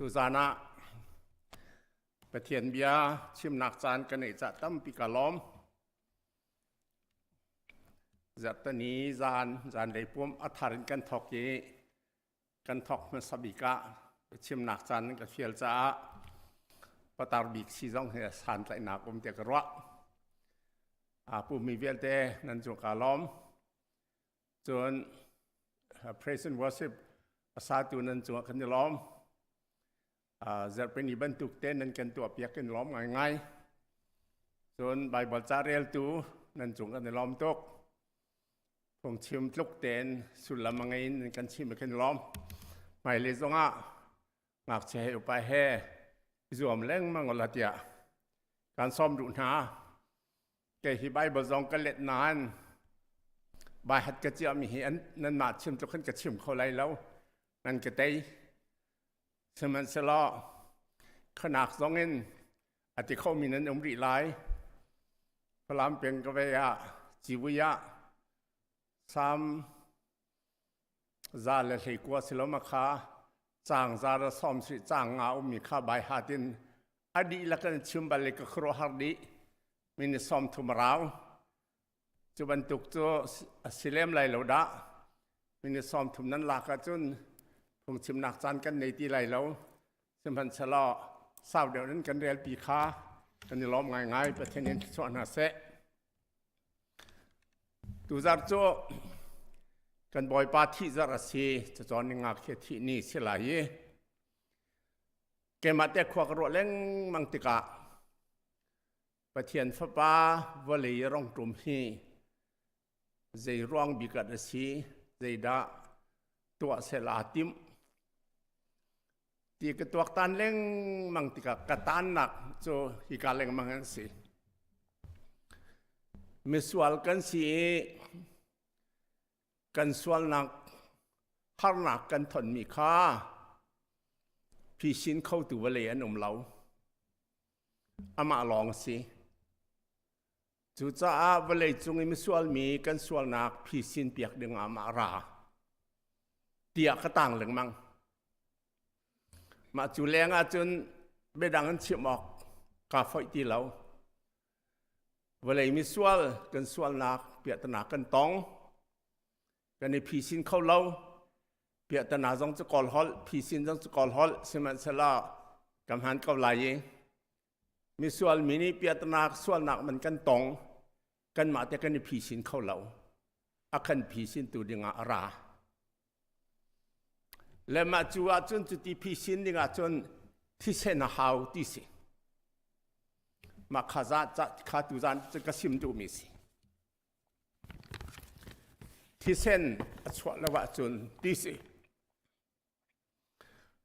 ตุจานะประเทียนเบียชิมนักจานกันในจะตั้มปีกาล้อมจัตนี้จานได้ปุ่มอัฐารินกันทอกยีกันทอกมันสบิกะชิมนักจานกับเฟียลจ้าปตารบิกซีจงเฮียสันไหลนักอมเตกรัวผู้มีเวลเตนันจุกาล้อมจน praise and worship สาธุนันจุกันล้อมจะเป็นอีบันทุกเต้นนั้นกันตัวเปียกกันล้อมง่ายๆส่วนใบบทจาเรียลตูนั่นจงกันล้อมตกคงชิมทุกเต้นสุดละมังไงนั่นกันชิมกันล้อมไม่เลยจงงักเชยอุปเหรวมเล่งมังกรเตียการซ้อมดุนาแกฮิใบบทจงกันเล็ดนานใบหัดกระเจียมีเห็นนั่นมาชิมทุกคนกระชิมเขาไรแล้วนั่นก็ได้สมันสละขนาดสองเงินอาทิเขามีนั้นอมริไลพลามเป็นกเวียจิวิยะสามซาเลหิกัวสิลมาคาจางซาระสอมสิจางงาอุมีข้าใบหาดินอดีละกันชิมบาลิกครัวฮาร์ดีมินิสอมทุมราวจุบันตุกโจสิเลมไลโลดามินิสอมทุมนั้นลากจุนคงชิมนักจานกันในที่ไรแล้วสมพันธ์ชะลอสาวเดียวนั้นกันเรียลปีค้ากันล้อมง่ายๆประเทศนี้สวนหาเสะตูจาร์โจกันบ่อยปาที่จารสีจะจอนงักเที่นี่เสียหลายเกมาเตะขวากรัวเล่งมังติกะประเทศฟ้าป้าวลีร้องกลุ่มฮีใจร้องบิกัดสีใจดาตัวเสลาติมที่กตัวตันเล่งมังติกะกตันนักโจฮิกาเล่งมังกันสิมิสวลกันสิกันสวลนักฮาร์นักกันทนมีค่าพี่ชินเข้าตัวเลยอันมเหลาอามาลองสิจู่จ้าวันเลยจงมิสวลมีกันสวลนักพี่ชินเปียกดึงอามาราเตียกต่างเหลืองมังมาจุแรงอาจนเบดังกันเชี่ยมอกกาไฟตีเหลาวันเลยมิสวลกันสวลนักเปียตนากันตองกันในพีซินเข้าเล่าเปียตนาจงจะกอลฮอลพีซินจงจะกอลฮอลสมัยสละกำหันเกาไหลมิสวลมินีเปียตนาสวลนักมันกันตองกันมาแต่กันในพีซินเข้าเล่าอาคันพีซินตัวดึงอาราและมาจูอาจนจุดที่พิชิตนี่อาจนที่เส้นหาวที่สิมาข้าจะข้าตุจานจะกระซิมดูมิสิที่เส้นชวลว่าจนที่สิ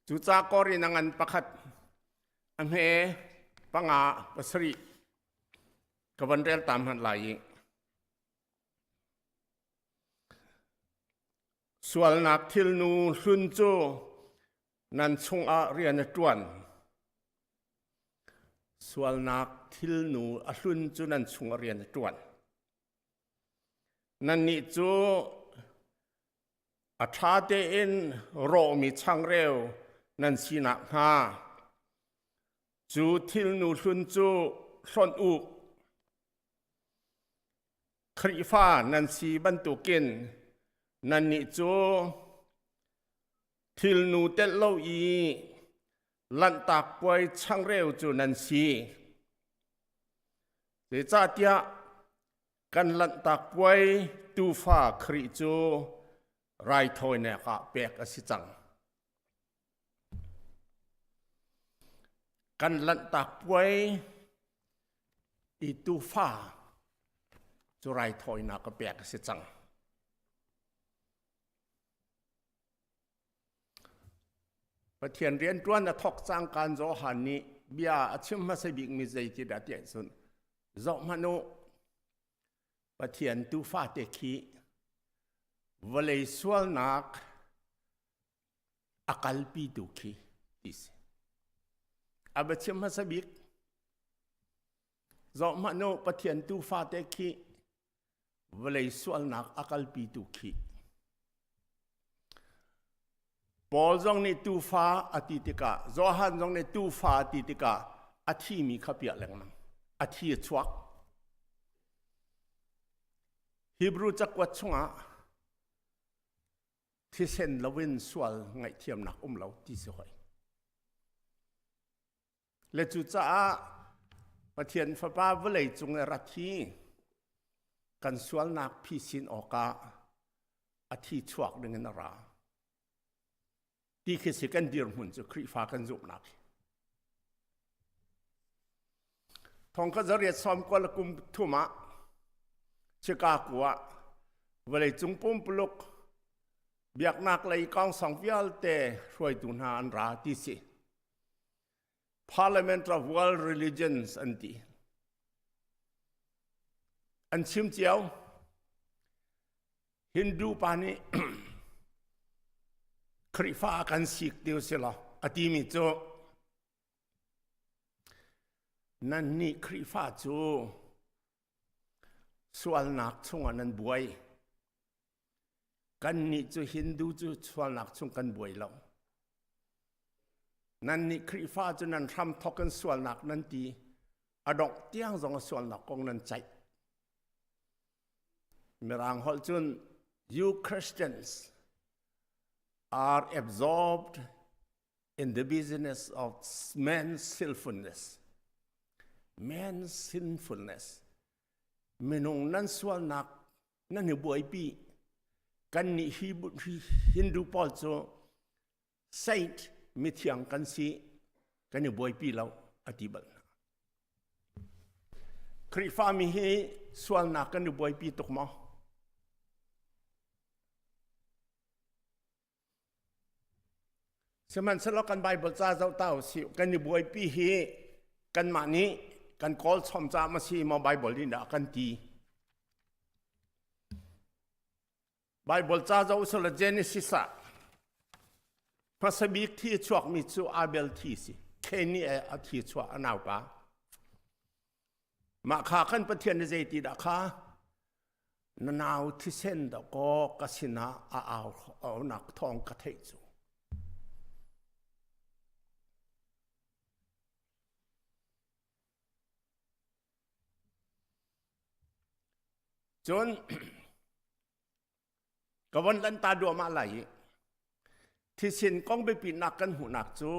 จุจากอรินังันประคัดอันเฮปังอาปสรีกับวันเรียลตามหันไหลส่วนนักทิลนูสุนโจนันชงอาเรียนจวนส่วนนักทิลนูอสุนโจนันชงอาเรียนจวนนันนิโจอัฐาเตอินโรมิช่างเร็วนันสีนักฮาจูทิลนูสุนโจสอนอุคริฟ้านันสีบรรทุกินนั่นนี่โจทิลนูเตลโลอีลันตากป่วยช่างเร็วจูนันซีเดี๋ยวจ้าเตียกันลันตากป่วยตูฟ้าคริโจไรทอยเนี่ยก็เปียกสิจังกันลันตากป่วยอีตูฟ้าจูไรทอยเนี่ยก็เปียกสิจังประเทศเรียนตัวนั้นทอกจังการโจหันนี้เบียชิมมาสบิกมิใจที่ดัดเดียสุนโจมานุประเทศตูฟ้าเตคีวลัยสวลนักอักลปีตุคีดิสอาบชิมมาสบิกโจมานุประเทศตูฟ้าเตคีวลัยสวลนักอักลปีตุคี Paul zong ni tu fa atitika Johan zong ni tu fa atitika athi mi khapia leng nang athi chuak Hebrew chakwat chunga thi sen lawin swal ngai thiam nak lo ti se hoi le chu cha pathian fa pa velei chung rathi kan swal nak phi sin oka athi chuak ding na ra ti khi se kan dir mun chu khri fa kan zup nak thong ka zariat som ko la kum thuma chika kwa velei chung pum pluk biak nak lai kong song vial te roi tu na an ra ti si Parliament of World Religions anti an chim chiao Hindu pani khri fa kan sik tiu sila ati mi chu nan ni khri fa chu swal nak chung an buai kan ni chu Hindu chu swal nak chung kan buai lo nan ni khri fa chu nan tham thok kan swal nak nan ti adok tiang zong swal nak kong nan chai mirang hol chun you Christians are absorbed in the business of man's sinfulness. Man's sinfulness. Menung nan swal nak nan ni buai pi kan ni Hindu Paul cho saint mithiang kan si kan ni buai pi lau atibal. Khri fa mi hi swal nak kan ni buai pi tok mo. Seman selo kan Bible cha zau tau si kan ni buai pi hi kan ma ni kan call chom cha ma si mo Bible ni da kan ti Bible cha zau selo Genesis a pasabik thi chuak mi chu Abel thi si kheni a thi chuak anau pa ma kha kan pathian ni ti da kha nanau thi sen da ko kasina a au nak thong ka thei chu John kawan lan ta dua ma lai thi sin kong be pi nak kan hu nak chu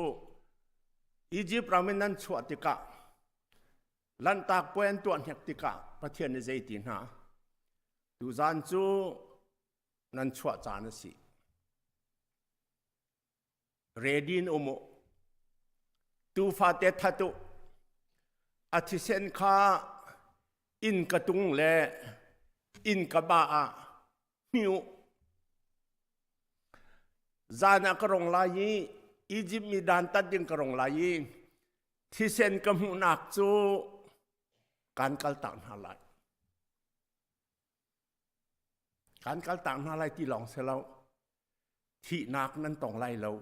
Egypt ramen nan chua tika lan tak poen tuan hek tika pathian ni zai tin ha tu zan chu nan chua cha na si redin omo tu fa te thatu athi sen kha in katung le in kaba a miu zana karong lai Egypt mi dan tat din karong lai thi sen kam hu nak chu kan kal tan halai kan kal tan halai ti long se lo thi nak nan tong lai lo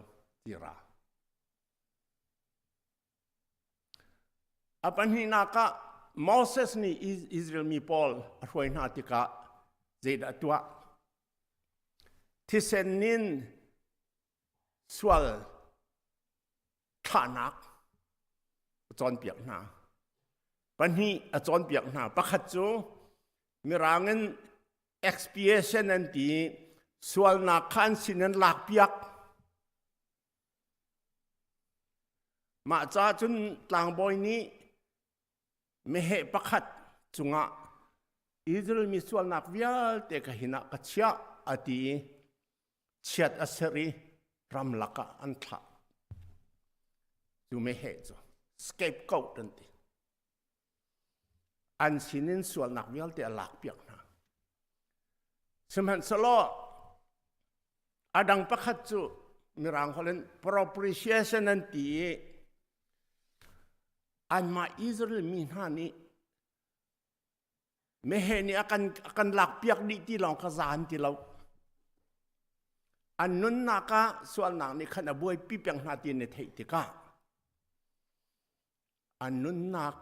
ti ra apan hi naka Moses ni Israel mi Paul arwai na tika zeda tua thi sen nin swal thanak chon piak na pan hi a chon piak na pakhat chu mirangen expiation an ti swal na khan sinan lak piak ma cha chun tlang boy ni mehe pakhat chunga Israel mi swal nak vial te ka hina ka chia ati chiat asari ramlaka antha tu mehe cho scapegoat anti an sinin swal nak vial te lak piak na seman selo adang pakhat chu mirang holen propitiation anti an ma Israel min ha ni mehe ni akan lak piak di ti long ka zan ti lo an nun naka swal nak ni khana buai pi piang na ti ne thei ti ka an nun nak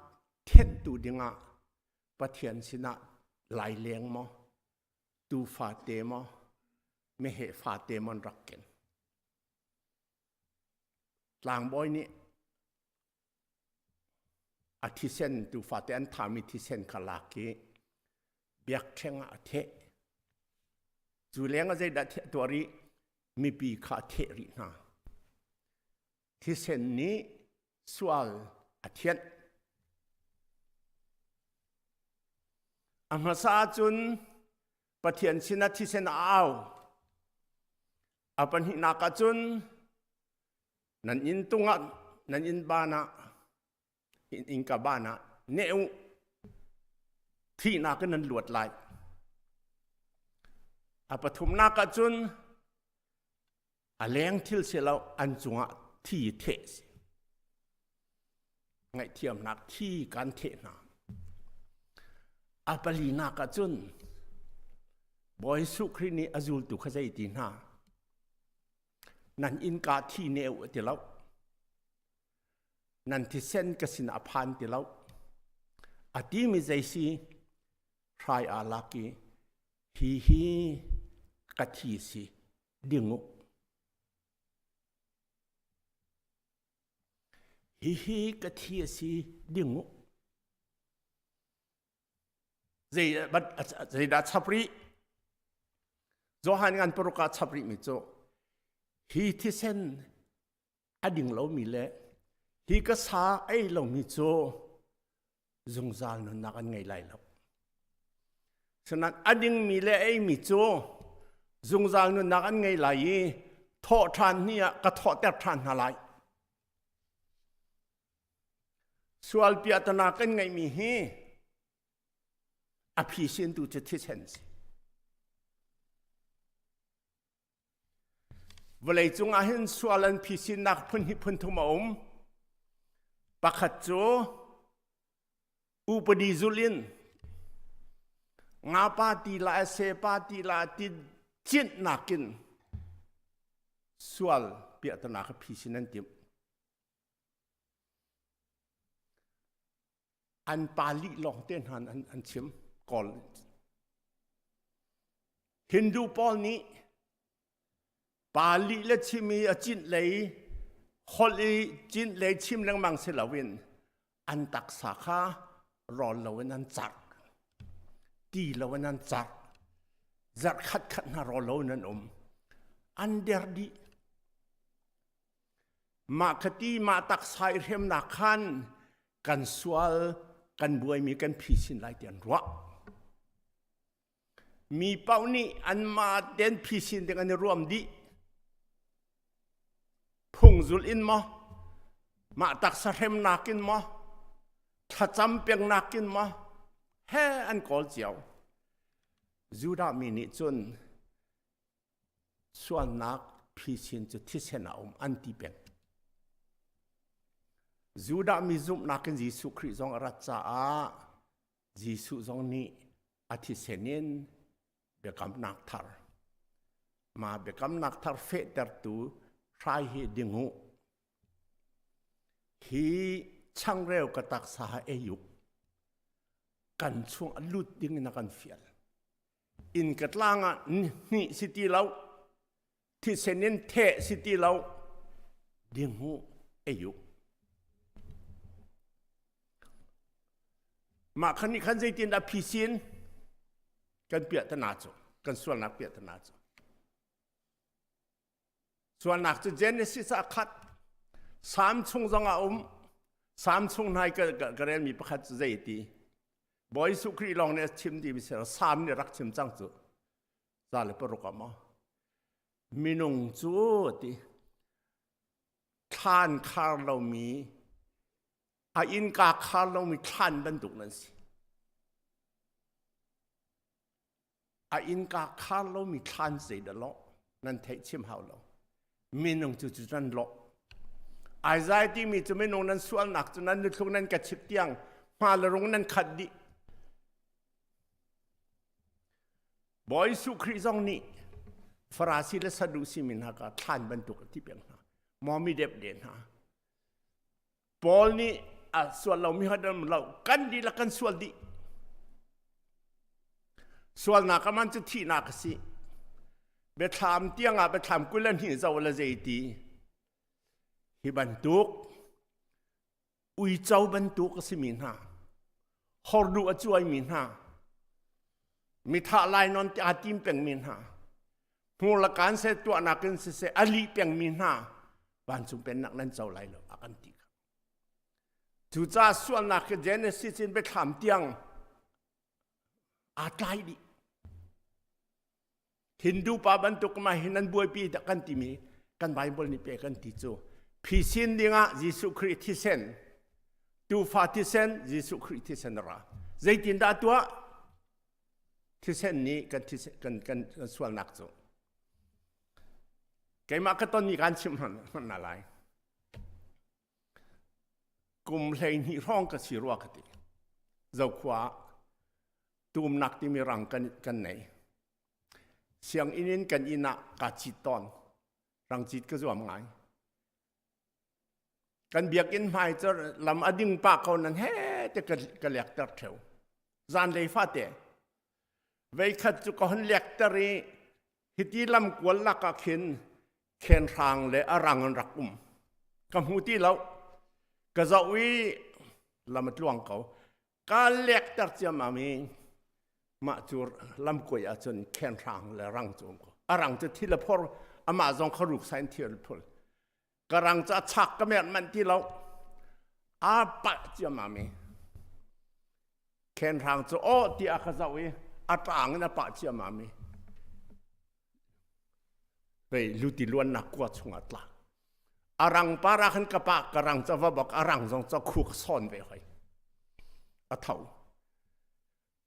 then tu dinga pathian sina lai leng mo tu fa te mo mehe fa te mon rakken ลางบอยนี่อาทิเซนตูฟาเตนทามิทิเซนขลากีเบียกเชงอาเทจูเลี้ยงก็จะได้ตัวรีมีปีขาเทรินาทิเซนนี้สวลอาเทียนอามาซาจุนปะเทียนชินาทิเซนเอาอาปันหินากาจุนนันอินตุงะนันอินบานะอินกาบานะเนวที่นาก็นันหลวดไหลอาปฐุมนากาจุนอาเลี้ยงทิลเสลาอันจุงะที่เทสไงเทียมนักที่การเทนาอาปลีนากาจุนบอยสุครีนีอาจูลตุขใจตีนานันอินกาที่เนวเดียวนันที่เส้นกสินอภันเดียวอาทิมิใจสีทรายอาลักีฮีกะทีสีดิ่งฮีกะทีสีดิ่งใจดัดชับรีโจหันงานปรุกาชับรีมิโจฮีที่เส้นอดิ่งเรามีเล่ฮีก็สาไอเรามีโจจงจาลนนักอันไงไล่เราฉะนั้นอดิ่งมีเล่ไอมีโจจงจาลนนักอันไงไล่ทอทานเนี่ยก็ทอแต่ทานอะไรส่วนเปียตนากันไงมีเฮอภิสินดูจะที่เช่นสิเวลาจงอาเห็นส่วนพิสินนักพันหิพันธุมาปะขัดโจอุปดิจุลินงาปาติลาเสปาติลาติจิตนักินส่วนเปียตนากับพิสินนั้นเดียวอันปาลีลองเต้นหันอันเชื่อมก่อนฮินดูปอลนี้ปาลีและชิมีจินเลยฮอลีจินเลยชิมลังมังเสลาวินอันตักสาขารอลาวินันจักตีลาวินันจักจักขัดนารอลาวินันอันเดียร์ดีมาคตีมาตักสายเรียมนักขันกันสวลกันบวยมีกันพิสินไล่เดียนรัวมีเป้านี้อันมาเดินพิสินเดียกันรวมดีพุงจุลอินมาตักสะเรมนักินถ้าจำเป็นนักินแฮ่อันกอลเจียวจูดามินิจนส่วนนักพิสินจะทิเสนาอันที่เป็นจูดามิจุมนักยิสุคริสองรัชจายิสุจงนี้อาทิเสนินเบกำนักทาร์มาเบกำนักทาร์เฟตเตอร์ตูใครเหดิงูฮีช่างเร็วกระตักสาเอยุกันช่วงอลุดดิ้งนักกันเฟียลอินกัดล่างนี่สิตีเราที่เสนินเทสิตีเราดิ้งหูเอยุมาขันนี้ขันใจตินอภิสินกันเปียตนาโจกันส่วนนักเปียตนาโจส่วนนักจะเจเนซิสขัดสามชงจังอาสามชงนายก็เรียนมีประคัดใจตีบอยสุครีลองเนี่ยชิมดีมิเสรสามเนี่ยรักชิมจังจูซาเลปรุกามมินงจูตีท่านคาร์เรามีอินกาคาร์เรามีท่านบรรทุกนั่นสิอินกาคาร์เรามีท่านเสียเดลล์นั่นเทชิมเฮาเรามินงจูจุนั่นหลอกไอ้ใจที่มีจะไม่นงนั้นส่วนหนักจนนั้นนึกลงนั้นกระชิบเตียงมาละรงนั้นขัดดิบอยสุคริซองนี้ฟราซิเลสดูซิมินฮะก็ท่านบรรทุกที่เป็นฮะมอมีเด็บเด่นฮะปอลนี้ส่วนเรามีหัดเรากันดีละกันส่วนดีส่วนนักมันจะที่นักสิเบทามเตียงไปทำกุลันหินเจ้าละใจดี hi bantuk ui chau bantuk si min ha hordu achuai min ha mi tha lai non ti atim peng min ha hula kan se tu anakin se ali peng min ha ban chung pen nak nan chau lai lo akan ti chu cha sual nak genesis in be kham tiang atlai di Hindu pa bantuk ma hinan buai pi ta kan ti mi kan Bible ni pe kan ti chu phi sin dinga Jesu Christ thi sen tu fa thi sen Jesu Christ thi sen ra zaitin da tua thi sen ni kan sual nak chu kai ma ka ton ni kan chim han na lai kum hlei ni rong ka si ro ka ti zau khwa tum nak ti mi rang kan nei siang inin kan ina ka chi ton rang chit ka zuam ngai kan biak in mai char lam ading pa ko nan he te ka lek tar theu zan lei fa te vei khat chu ko han lek tari hiti lam kwal la ka khen rang le arang an rakum kam hu ti lo ka zawi lam tluang ko ka lek tar chia ma mi ma chur lam koi a chun khen rang le rang chung ko arang chu thi la phor ama zong kharuk sain thiel phul karang cha chak ka met man ti lo a pa chia ma mi khen rang chu o ti a kha zawi a tang na pa chia ma mi vei lu ti luan na kwa chung atla arang para khan ka pa karang cha va bak arang zong cha khu son ve hoi a thau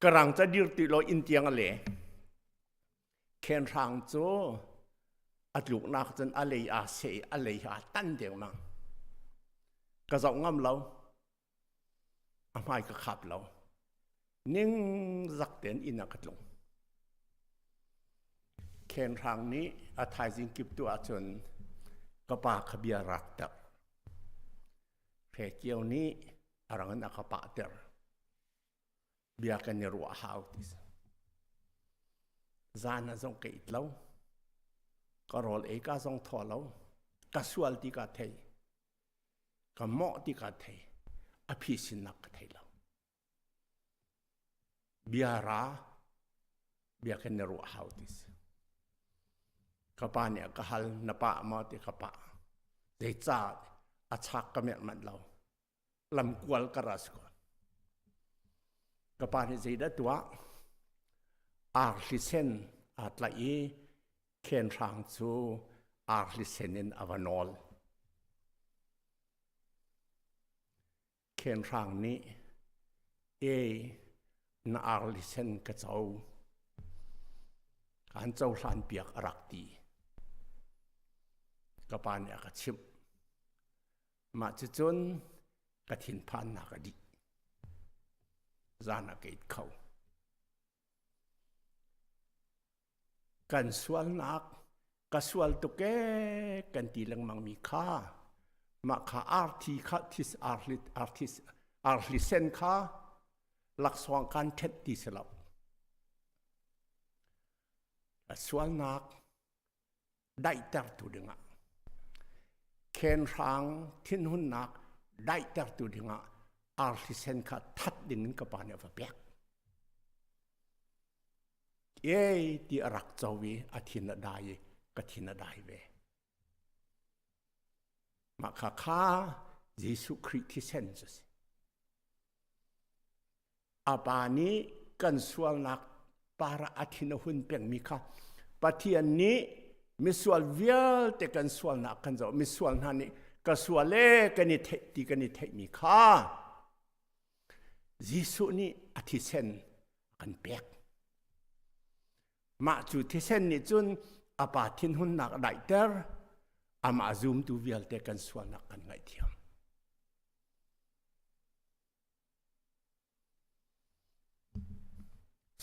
karang cha dir ti lo in tiang le khen rang chu atluk nak chen alei a se alei ha tan deng mang ka zong ngam lo a mai ka khap lo ning zak ten in a katlong khen rang ni a thai jing kip tu a chun ka pa khabia rak tak phe kiau ni arang na ka pa ter bia kan ni ruwa hau tis zana zong ke it lo ka rol e ka zong tho lo ka sual ti ka thei ka mo ti ka thei a phi sin nak ka thei lo bia ra bia kan ni ruwa hau tis ka pa ne ka hal na pa ma ti ka pa dei cha a chak ka met man lo lam kwal ka ras ko ka pa ni zai da tua a lisen at la e khen rang chu a lisen in avanol khen rang ni e na a lisen ka chau kan chau hlan piak arak ti ka pa ni ka chim ma chu chun ka thin phan na ka di zana ke khau kan sual nak ka sual to ke kan ti lang mang mi kha ma kha arti kha tis arlit sen kha lak swang kan thet ti selap sual nak dai tar tu denga khen rang thin hun nak dai tar tu denga arlisen kha that din ka pa ne va pek e ti arak chawi athina dai ka thina dai ve ma kha kha Jesu Christ thi sen ju apani kan sual nak para athina hun peng mi kha pathian ni misual vial te kan sual nak kan zo misual na ni ka suale kan ni the ti kan ni the mi kha Jesu ni athi sen kan pek ma chu thi sen ni chun apa thin hun nak dai ter ama zoom tu vial te kan sual nak kan ngai thiam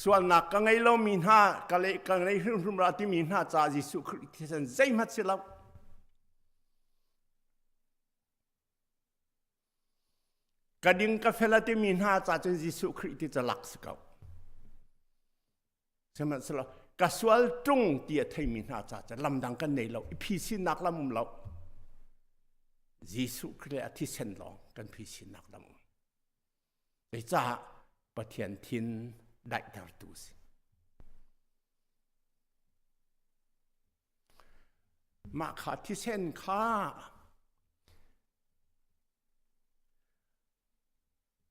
sual nak ka ngai lo min ha ka le ka ngai hum ra ti min ha cha Jesu Christ sen zai mat se lo kading ka felate min ha cha chen Jesu Christ ti cha lak skau sema selo ka sual tung ti thai min ha cha cha lam dang kan nei lo phi sin nak lam lo ยิสุคริสต์ที่เส้นลองกันพิชิตนักดำแต่จ้าประเทศทินได้ดาร์ตูสมาขาที่เส้นข้า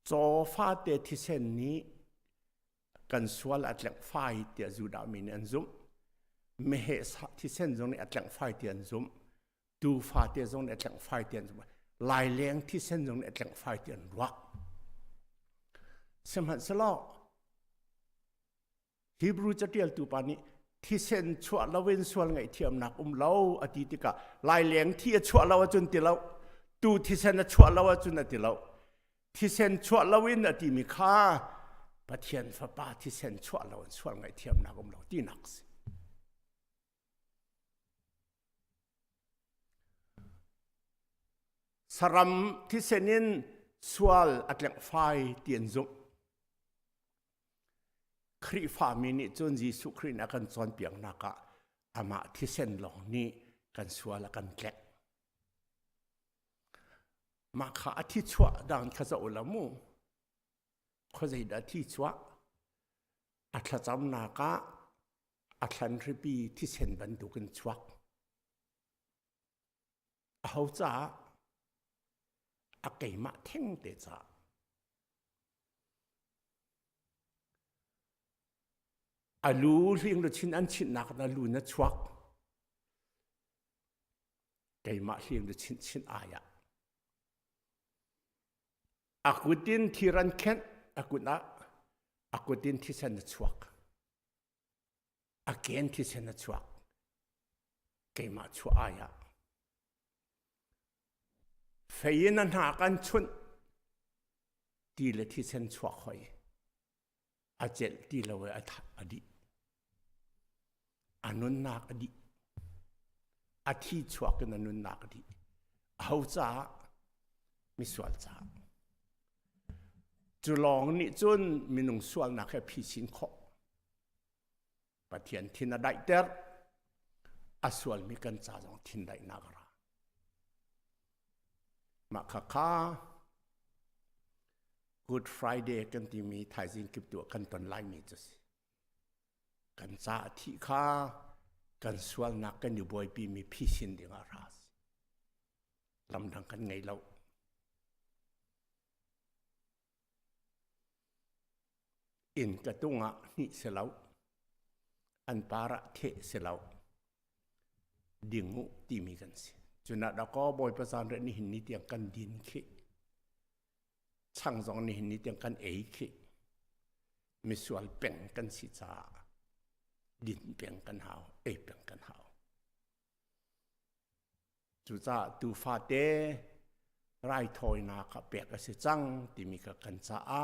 โจฟาเตที่เส้นนี้กันสวลอัตลังไฟเตียจูดามินอันซุมไม่เหตุที่เส้นตรงนี้อัตลังไฟเตียนซุมดูฟาเตียตรงนี้อัตลังไฟเตียนซุมลายเลี้ยงที่เส้นตรงนี้อัตลังไฟเตียนรักสมัยสลอฮีบรูจะเดียลตูปานี้ที่เส้นชั่วเราเว้นส่วนไงเทียมนักเราอดีตกะลายเลี้ยงที่ชั่วเราจนติเราดูที่เส้นชั่วเราจนติเราที่เส้นชั่วเราเว้นอดีมีค่าประเทศฟ้าป่าที่เส้นชั่วเราส่วนไงเทียมนักเราที่นักสิสรัมที่เส้นนี้ส่วนอัตลังไฟเตียนซุมคริฟามินิจนยิสุครินักันจอนเปียงนักะอามาที่เส้นหลงนี้กันส่วนละกันแกะมาขาที่ชั่วดังข้าจะอุลามูข้าจะได้ที่ชั่วอัตจำนักะอัตลันริบีที่เส้นบรรทุกันชั่วเขาจะอาเกยมาเท่งเดจ้าอาลูเลี้ยงเราชินอันชินนักนะลูนัชวักเกยมาเลี้ยงเราชินอายะอากุดินที่รันเคนอากุดินที่เซนนัชวักอาเกนที่เซนนัชวักเกยมาชัวอายะเฟียนันหากันชุนดีเลยที่เซนชัวคอยอาเจลดีเลยอดีอนุนนักอดีอาทิตย์ชัวกันอนุนนักอดีเอาจ้ามิสวลจ้าจุลองนี่จนมีนุ่งสวลนักแค่พิชินขอประเทศที่น่าได้เดอร์อาสวลมีกันจ้าจงทินได้นักรามาข้าGood Friday กันที่มีไทยสิงคโปร์กันตอนไล่มีจุดกันจ้าที่ข้ากันสวลนักกันอยู่บ่อยปีมีพิชินเดียงอาราสลำดังกันไงเราอินกระตุ้งอ่ะนี่เสลาอันปาระเทเสลาดิ่งงูที่มีกันสิจุนัดเราก็บ่อยประสานเรื่องนี้หินนี้เตียงกันดินเขช่างสองนี่หินนี้เตียงกันเอ๋เขมีส่วนเป่งกันสิจ้าดินเป่งกันหาวเป่งกันหาวจุจ้าตูฟาเตไรทอยนาคเปียกสิจังที่มีกันจ้า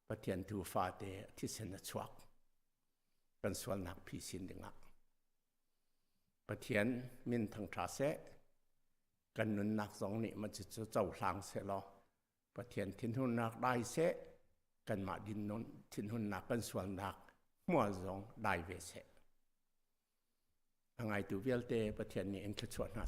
ประเทศตูฟาเตที่เซนชวักกันส่วนนักพิสินดึงะประเทศมินทางทราเซกันนุนนักสองนี่มันจะเจ้าหลังเสลอประเทศทินหุนนักได้เสกันมาดินนนทินหุนนักกันส่วนนักมัวสองได้เวเสไงตัวเวลเตประเทศนี้เองคือชวนนัก